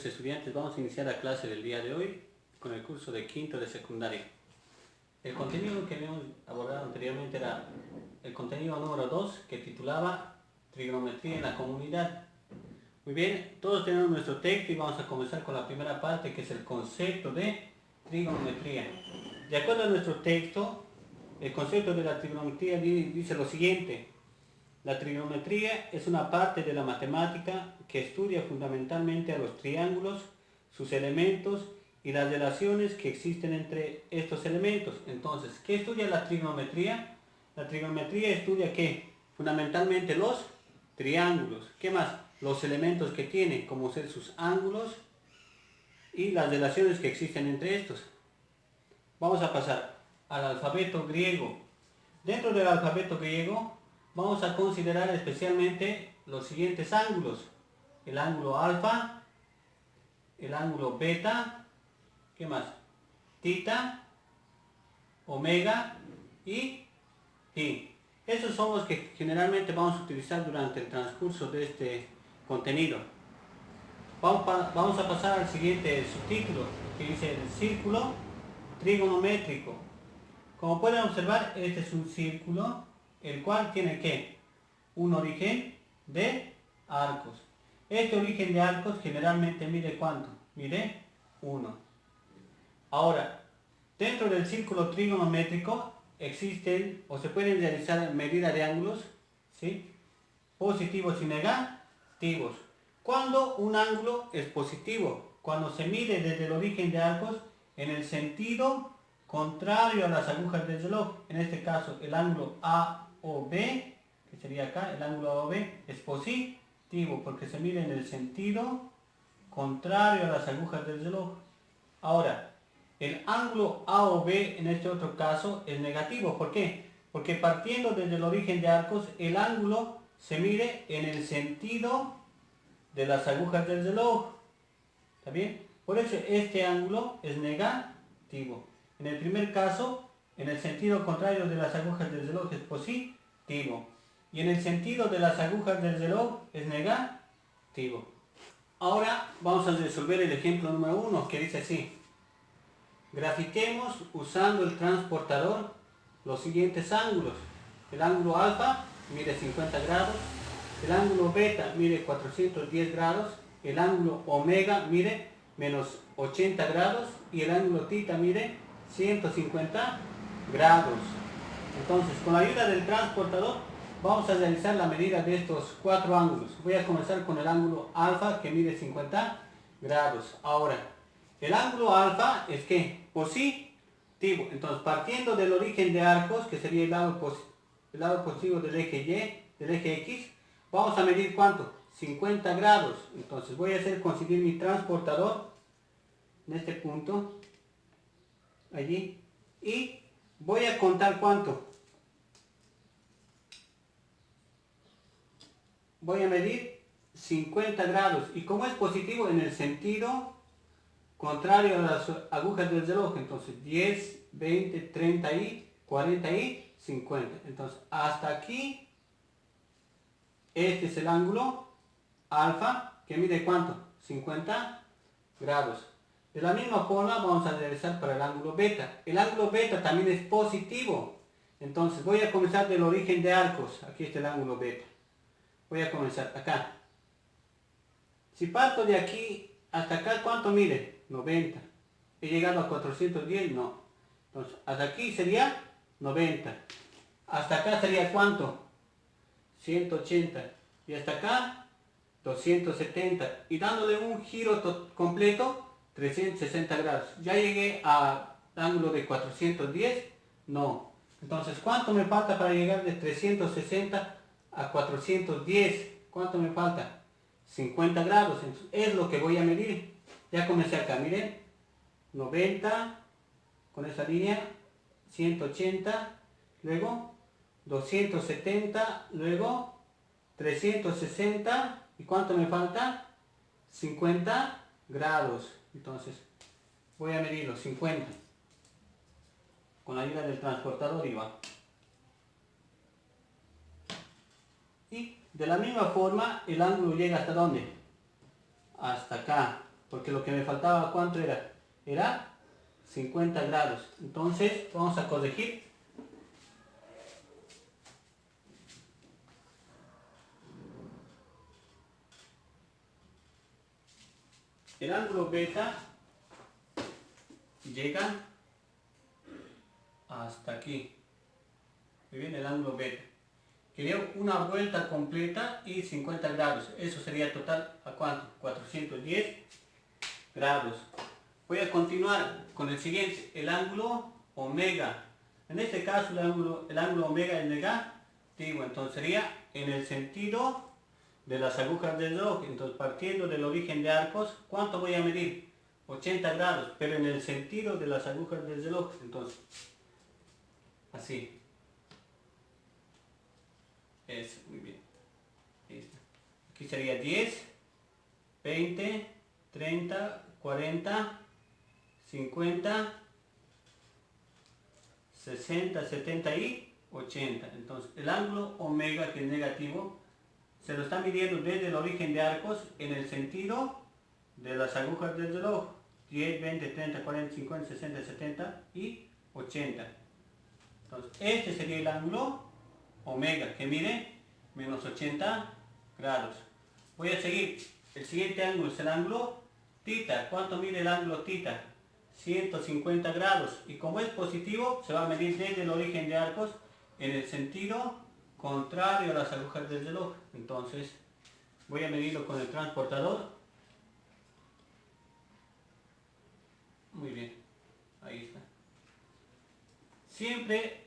queridos estudiantes, vamos a iniciar la clase del día de hoy con el curso de quinto de secundaria. El contenido que habíamos abordado anteriormente era el contenido número 2, que titulaba Trigonometría en la comunidad. Muy bien, todos tenemos nuestro texto y vamos a comenzar con la primera parte, que es el concepto de trigonometría. De acuerdo a nuestro texto, el concepto de la trigonometría dice lo siguiente: la trigonometría es una parte de la matemática que estudia fundamentalmente a los triángulos, sus elementos y las relaciones que existen entre estos elementos. Entonces, ¿qué estudia la trigonometría? La trigonometría estudia ¿qué? Fundamentalmente los triángulos. ¿Qué más? Los elementos que tiene, como ser sus ángulos y las relaciones que existen entre estos. Vamos a pasar al alfabeto griego. Dentro del alfabeto griego vamos a considerar especialmente los siguientes ángulos: el ángulo alfa, el ángulo beta, ¿qué más? Tita, omega y pi. Esos son los que generalmente vamos a utilizar durante el transcurso de este contenido. Vamos a pasar al siguiente subtítulo, que dice el círculo trigonométrico. Como pueden observar, este es un círculo, el cual tiene ¿qué? Un origen de arcos. Este origen de arcos generalmente mide ¿cuánto? Mide 1. Ahora, dentro del círculo trigonométrico existen o se pueden realizar medidas de ángulos, ¿sí? Positivos y negativos. ¿Cuándo un ángulo es positivo? Cuando se mide desde el origen de arcos en el sentido contrario a las agujas del reloj. En este caso, el ángulo AOB, que sería acá, el ángulo AOB es positivo porque se mide en el sentido contrario a las agujas del reloj. Ahora, el ángulo AOB en este otro caso es negativo. ¿Por qué? Porque partiendo desde el origen de arcos, el ángulo se mide en el sentido de las agujas del reloj. ¿Está bien? Por eso este ángulo es negativo. En el primer caso, en el sentido contrario de las agujas del reloj es positivo. Y en el sentido de las agujas del reloj es negativo. Ahora vamos a resolver el ejemplo número 1, que dice así: grafiquemos usando el transportador los siguientes ángulos. El ángulo alfa mide 50 grados, el ángulo beta mide 410 grados, el ángulo omega mide menos 80 grados y el ángulo tita mide 150 grados. Entonces, con la ayuda del transportador vamos a realizar la medida de estos 4 ángulos. Voy a comenzar con el ángulo alfa, que mide 50 grados. Ahora, el ángulo alfa es ¿qué? Positivo. Entonces, partiendo del origen de arcos, que sería el lado positivo del eje Y, del eje X, vamos a medir ¿cuánto? 50 grados. Entonces voy a hacer coincidir mi transportador en este punto, allí, y voy a contar ¿cuánto? Voy a medir 50 grados. Y como es positivo, en el sentido contrario a las agujas del reloj, entonces 10, 20, 30 y 40 y 50. Entonces hasta aquí, este es el ángulo alfa, que mide ¿cuánto? 50 grados. De la misma forma vamos a realizar para el ángulo beta. El ángulo beta también es positivo. Entonces voy a comenzar del origen de arcos. Aquí está el ángulo beta. Voy a comenzar acá. Si parto de aquí hasta acá, ¿cuánto mide? 90. ¿He llegado a 410? No. Entonces, hasta aquí sería 90. Hasta acá sería ¿cuánto? 180. Y hasta acá 270. Y dándole un giro completo, 360 grados. ¿Ya llegué al ángulo de 410? No. Entonces, ¿cuánto me falta para llegar de 360 a 410? ¿Cuánto me falta? 50 grados. Entonces, es lo que voy a medir. Ya comencé acá, miren. 90 con esa línea, 180, luego 270, luego 360. ¿Y cuánto me falta? 50 grados. Entonces voy a medir los 50 con la ayuda del transportador y va. Y de la misma forma el ángulo llega ¿hasta dónde? Hasta acá. porque lo que me faltaba, ¿cuánto era? Era 50 grados. Entonces vamos a corregir. El ángulo beta llega hasta aquí. Muy bien, el ángulo beta. Quería una vuelta completa y 50 grados. Eso sería total, ¿a cuánto? 410 grados. Voy a continuar con el siguiente, el ángulo omega. En este caso el ángulo omega es negativo, entonces sería en el sentido de las agujas del reloj. Entonces, partiendo del origen de arcos, ¿cuánto voy a medir? 80 grados, pero en el sentido de las agujas del reloj. Entonces, así. Eso, muy bien. Listo. Aquí sería 10, 20, 30, 40, 50, 60, 70 y 80. Entonces, el ángulo omega, que es negativo, se lo está midiendo desde el origen de arcos en el sentido de las agujas del reloj. 10, 20, 30, 40, 50, 60, 70 y 80. Entonces, este sería el ángulo omega, que mide menos 80 grados. Voy a seguir. El siguiente ángulo es el ángulo tita. ¿Cuánto mide el ángulo tita? 150 grados. Y como es positivo, se va a medir desde el origen de arcos en el sentido contrario a las agujas del reloj. Entonces, voy a medirlo con el transportador. Muy bien. Ahí está. Siempre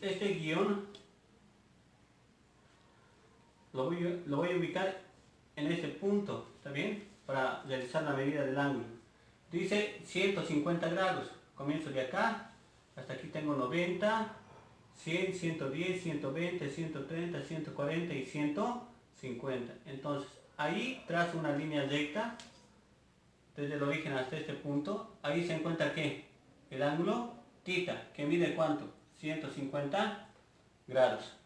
este guión lo voy a ubicar en este punto, ¿está bien? Para realizar la medida del ángulo. Dice 150 grados. Comienzo de acá, hasta aquí tengo 90, 100, 110, 120, 130, 140 y 150. Entonces, ahí trazo una línea recta desde el origen hasta este punto. Ahí se encuentra ¿qué? El ángulo tita, que mide ¿cuánto? 150 grados.